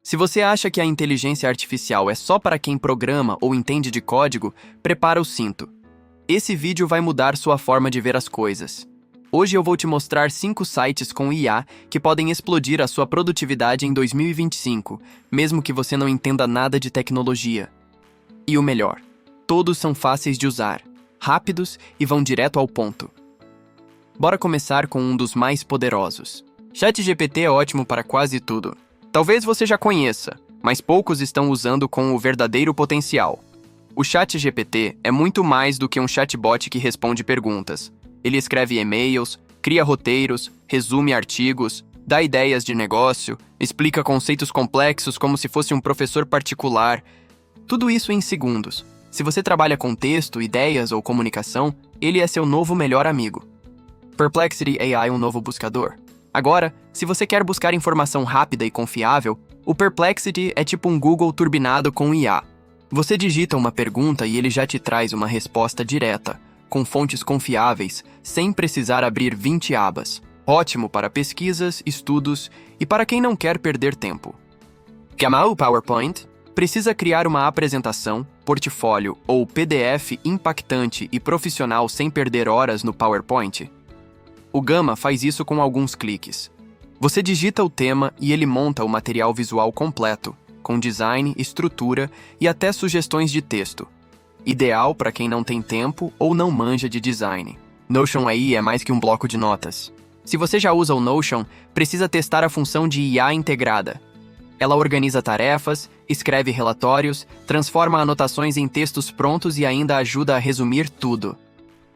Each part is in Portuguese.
Se você acha que a inteligência artificial é só para quem programa ou entende de código, prepara o cinto. Esse vídeo vai mudar sua forma de ver as coisas. Hoje eu vou te mostrar 5 sites com IA que podem explodir a sua produtividade em 2025, mesmo que você não entenda nada de tecnologia. E o melhor, todos são fáceis de usar, rápidos e vão direto ao ponto. Bora começar com um dos mais poderosos. ChatGPT é ótimo para quase tudo. Talvez você já conheça, mas poucos estão usando com o verdadeiro potencial. O ChatGPT é muito mais do que um chatbot que responde perguntas. Ele escreve e-mails, cria roteiros, resume artigos, dá ideias de negócio, explica conceitos complexos como se fosse um professor particular. Tudo isso em segundos. Se você trabalha com texto, ideias ou comunicação, ele é seu novo melhor amigo. Perplexity AI é um novo buscador. Agora, se você quer buscar informação rápida e confiável, o Perplexity é tipo um Google turbinado com IA. Você digita uma pergunta e ele já te traz uma resposta direta, com fontes confiáveis, sem precisar abrir 20 abas. Ótimo para pesquisas, estudos e para quem não quer perder tempo. Gamma o PowerPoint? Precisa criar uma apresentação, portfólio ou PDF impactante e profissional sem perder horas no PowerPoint? O Gamma faz isso com alguns cliques. Você digita o tema e ele monta o material visual completo, com design, estrutura e até sugestões de texto. Ideal para quem não tem tempo ou não manja de design. Notion aí é mais que um bloco de notas. Se você já usa o Notion, precisa testar a função de IA integrada. Ela organiza tarefas, escreve relatórios, transforma anotações em textos prontos e ainda ajuda a resumir tudo.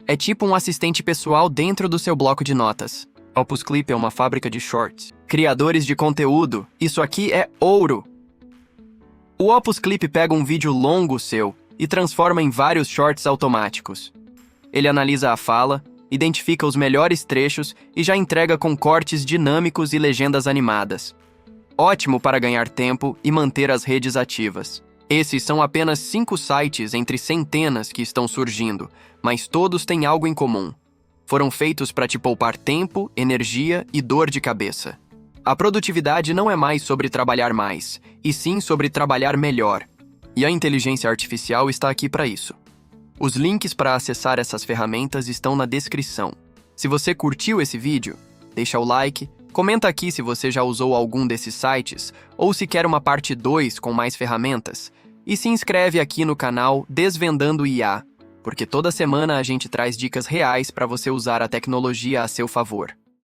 É tipo um assistente pessoal dentro do seu bloco de notas. Opus Clip é uma fábrica de shorts. Criadores de conteúdo, isso aqui é ouro! O Opus Clip pega um vídeo longo seu e transforma em vários shorts automáticos. Ele analisa a fala, identifica os melhores trechos e já entrega com cortes dinâmicos e legendas animadas. Ótimo para ganhar tempo e manter as redes ativas. Esses são apenas 5 sites entre centenas que estão surgindo, mas todos têm algo em comum. Foram feitos para te poupar tempo, energia e dor de cabeça. A produtividade não é mais sobre trabalhar mais, e sim sobre trabalhar melhor. E a inteligência artificial está aqui para isso. Os links para acessar essas ferramentas estão na descrição. Se você curtiu esse vídeo, deixa o like, comenta aqui se você já usou algum desses sites ou se quer uma parte 2 com mais ferramentas. E se inscreve aqui no canal Desvendando IA, porque toda semana a gente traz dicas reais para você usar a tecnologia a seu favor.